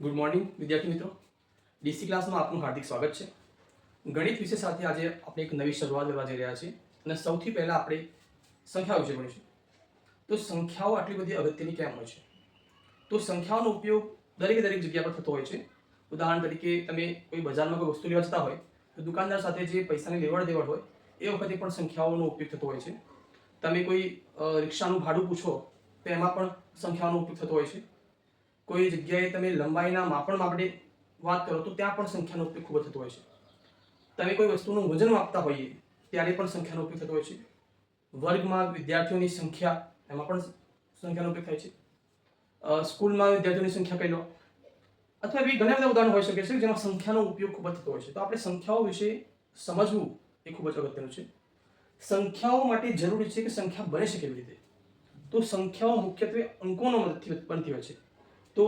Good morning વિદ્યાર્થી મિત્રો, DC ક્લાસમાં આપનું હાર્દિક સ્વાગત છે. ગણિત વિષય સાથે આજે આપણે એક નવી શરૂઆત કરવા જઈ રહ્યા છીએ અને સૌથી પહેલા આપણે સંખ્યાઓ વિશે ભણીશું. તો સંખ્યાઓ આટલી બધી અગત્યની કેમ હોય છે? તો સંખ્યાઓનો ઉપયોગ દરેક જગ્યા પર થતો હોય છે. ઉદાહરણ તરીકે તમે કોઈ બજારમાં કોઈ વસ્તુ લેવા જતા હોય તો દુકાનદાર સાથે જે પૈસાની લેવડ દેવડ હોય એ વખતે પણ સંખ્યાઓનો ઉપયોગ થતો હોય છે. તમે કોઈ રિક્ષાનું ભાડું પૂછો તો એમાં પણ સંખ્યાઓનો ઉપયોગ થતો હોય છે. કોઈ જગ્યાએ તમે લંબાઈના માપણ માટે વાત કરો તો ત્યાં પણ સંખ્યાનો ઉપયોગ ખૂબ જ થતો હોય છે. તમે કોઈ વસ્તુનું વજન માપતા હોઈએ ત્યારે પણ સંખ્યાનો ઉપયોગ થતો હોય છે. વર્ગમાં વિદ્યાર્થીઓની સંખ્યા એમાં પણ સંખ્યાનો ઉપયોગ થાય છે. સ્કૂલમાં વિદ્યાર્થીઓની સંખ્યા કહી લો, અથવા એવી ઘણા બધા ઉદાહરણો હોઈ શકે છે જેમાં સંખ્યાનો ઉપયોગ ખૂબ જ થતો હોય છે. તો આપણે સંખ્યાઓ વિશે સમજવું એ ખૂબ જ અગત્યનું છે. સંખ્યાઓ માટે જરૂરી છે કે સંખ્યા બને છે કેવી રીતે? તો સંખ્યાઓ મુખ્યત્વે અંકોનો મદદથી બનતી હોય છે. તો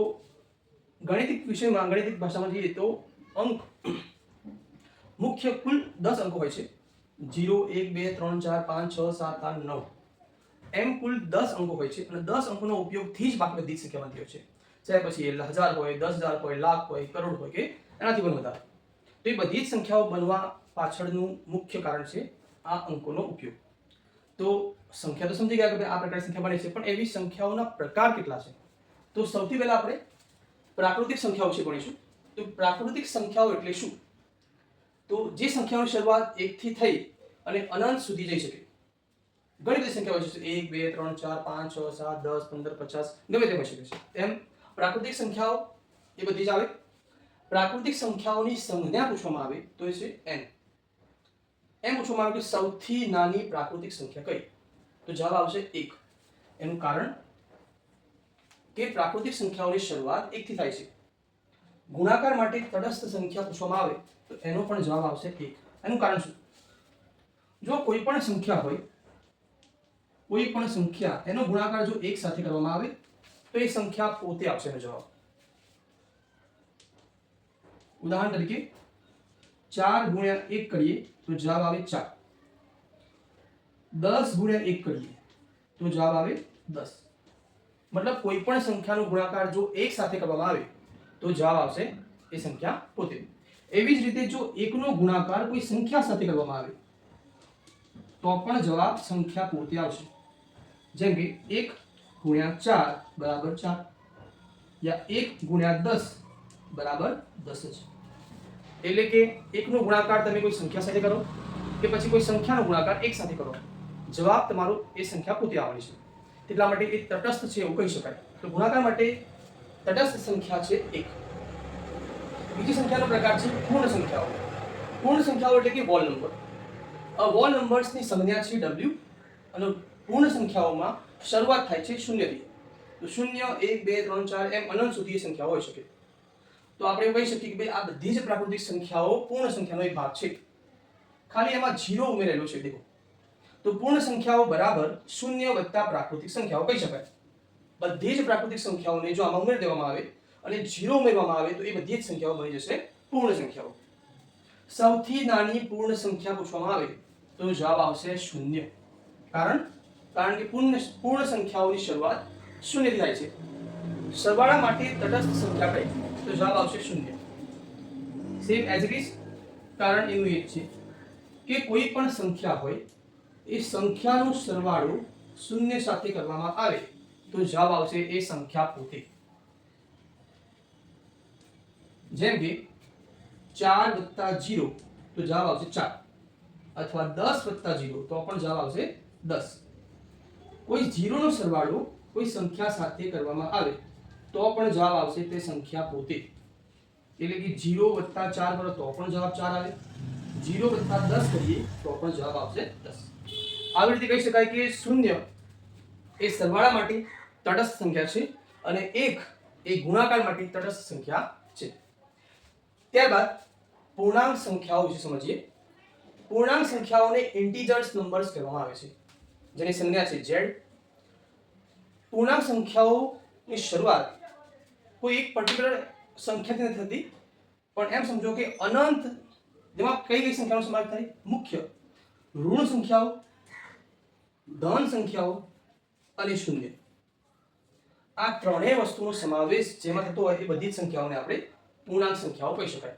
ગણિતિક વિષયમાં, ગણિતિક ભાષામાં જઈએ તો અંક મુખ્ય કુલ 10 અંકો હોય છે. 0, 1, 2, 3, 4, 5, 6, 7, 8, 9 એમ કુલ 10 અંકો હોય છે અને 10 અંકોનો ઉપયોગથી જ બાકી બધી સંખ્યા બનતી હોય છે. ચાહે પછી એ 1000 હોય, 10,000 હોય, લાખ હોય, કરોડ હોય કે એનાથી પણ વધારે. તો એ બધી જ સંખ્યાઓ બનવા પાછળનું મુખ્ય કારણ છે આ અંકોનો ઉપયોગ. તો સંખ્યા તો સમજી ગયા કે આ પ્રકારની સંખ્યા બને છે, પણ એવી સંખ્યાઓના પ્રકાર કેટલા છે? તો સૌથી પહેલા આપણે પ્રાકૃતિક સંખ્યાઓ વિશે ભણીશું. તો પ્રાકૃતિક સંખ્યાઓ એટલે શું? તો જે સંખ્યાઓની શરૂઆત 1 થી થઈ અને અનંત સુધી જઈ શકે. ઘણી બધી સંખ્યાઓ છે, 1, 2, 3, 4, 5, 6, 7, 10, 15, 50 ગમે તે હોઈ શકે છે. એમ પ્રાકૃતિક સંખ્યાઓ એ બધી જ આવે. પ્રાકૃતિક સંખ્યાઓની સંજ્ઞા પૂછવામાં આવે તો એ છે n. એમ પૂછવામાં આવે કે સૌથી નાની પ્રાકૃતિક સંખ્યા કઈ? તો જવાબ આવશે 1. એનું કારણ કે પ્રાકૃતિક સંખ્યાઓની શરૂઆત 1 થી થાય છે. ગુણાકાર માટે તટસ્થ સંખ્યા પૂછવામાં આવે તો એનો પણ જવાબ આવશે 1. એનું કારણ શું? જો કોઈ પણ સંખ્યા હોય, કોઈ પણ સંખ્યા એનો ગુણાકાર જો 1 સાથે કરવામાં આવે તો એ સંખ્યા પોતે આપશે એનો જવાબ. ઉદાહરણ તરીકે 4 ગુણ્યા 1 કરીએ તો જવાબ આવે 4. 10 ગુણ્યા 1 કરીએ તો જવાબ આવે 10. મતલબ કોઈ પણ સંખ્યાનો ગુણાકાર જો 1 સાથે કરવામાં આવે તો જવાબ આવશે એ સંખ્યા પોતે. એવી જ રીતે જો 1 નો ગુણાકાર કોઈ સંખ્યા સાથે કરવામાં આવે તો પણ જવાબ સંખ્યા પોતે આવશે. જેમ કે 1 ગુણ્યા 4 બરાબર 4 યા 1 ગુણ્યા 10 બરાબર 10 જ. એટલે કે 1 નો ગુણાકાર તમે કોઈ સંખ્યા સાથે કરો કે પછી કોઈ સંખ્યાનો ગુણાકાર 1 સાથે કરો, જવાબ તમારો એ સંખ્યા પોતે આવવાની છે. એટલા માટે એ તટસ્થ છે એવું કહી શકાય. તો ગુણાકાર માટે તટસ્થ સંખ્યા છે 1. બીજી સંખ્યાનો પ્રકાર છે પૂર્ણ સંખ્યાઓ. પૂર્ણ સંખ્યાઓ એટલે કે હોલ નંબર. હોલ નંબર્સની સંજ્ઞા છે w અને પૂર્ણ સંખ્યાઓમાં શરૂઆત થાય છે 0 થી. તો 0, 1, 2, 3, 4 એમ અનંત સુધી સંખ્યાઓ હોઈ શકે. તો આપણે કહી શકીએ કે ભાઈ આ બધી જ પ્રાકૃતિક સંખ્યાઓ પૂર્ણ સંખ્યાનો એક ભાગ છે. ખાલી એમાં 0 ઉમેરેલો છે. દેખો, તો પૂર્ણ સંખ્યાઓ બરાબર 0 વત્તા પ્રાકૃતિક સંખ્યાઓ કહી શકાય. બધી જ પ્રાકૃતિક સંખ્યાઓને જો આમાં ઉમેરી દેવામાં આવે અને 0 ઉમેરવામાં આવે તો એ બધી જ સંખ્યાઓ બની જશે પૂર્ણ સંખ્યાઓ. સૌથી નાની પૂર્ણ સંખ્યા પૂછવામાં આવે તો જવાબ આવશે 0. કારણ કે પૂર્ણ સંખ્યાઓની શરૂઆત 0 થી થાય છે. સરવાળા માટે તટસ્થ સંખ્યા કઈ? તો જવાબ આવશે 0. Same as it is. કારણ એનું એક છે કે કોઈ પણ સંખ્યા હોય એ સંખ્યાનો સરવાળો 0 સાથે કરવામાં આવે તો જવાબ આવશે એ સંખ્યા પોતે. જેમ કે 4 વત્તા 0 તો જવાબ આવશે 4, અથવા 10 વત્તા 0 તો પણ જવાબ આવશે 10. કોઈ 0 નો સરવાળો કોઈ સંખ્યા સાથે કરવામાં આવે તો પણ જવાબ આવશે તે સંખ્યા પોતે. એટલે કે 0 વત્તા 4 કરો તો પણ જવાબ 4 આવે, 0 વત્તા 10 કરીએ તો પણ જવાબ આવશે 10. આવી રીતે કહી શકાય કે 0 એ સરવાળા માટે તટસ્થ સંખ્યા છે અને 1 એ ગુણાકાર માટે તટસ્થ સંખ્યા છે. ત્યારબાદ પૂર્ણાંક સંખ્યાઓ વિશે સમજીએ. પૂર્ણાંક સંખ્યાઓને ઇન્ટીજર્સ નંબર્સ કહેવામાં આવે છે, જેની સંજ્ઞા છે z. પૂર્ણાંક સંખ્યાઓની શરૂઆત કોઈ એક પર્ટિક્યુલર સંખ્યાથી નથી થતી, પણ એમ સમજો કે અનંત, જેમાં કઈ કઈ સંખ્યાનો સમાવેશ થાય? મુખ્ય ઋણ સંખ્યાઓ, ધન સંખ્યાઓ અને શૂન્ય. આ ત્રણેય વસ્તુનો સમાવેશ જેમાં થતો હોય એ બધી જ સંખ્યાઓને આપણે પૂર્ણાંક સંખ્યાઓ કહી શકાય.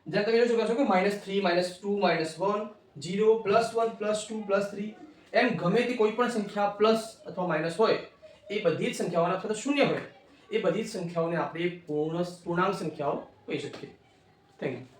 જેમ તમે જોઈ શકો છો કે -3 -2 -1 0 +1 +2 +3 એમ ગમે તે કોઈ પણ સંખ્યા પ્લસ અથવા માઇનસ હોય એ બધી જ સંખ્યાઓના અથવા તો શૂન્ય હોય એ બધી જ સંખ્યાઓને આપણે પૂર્ણાંક સંખ્યાઓ કહી શકીએ. Thank you.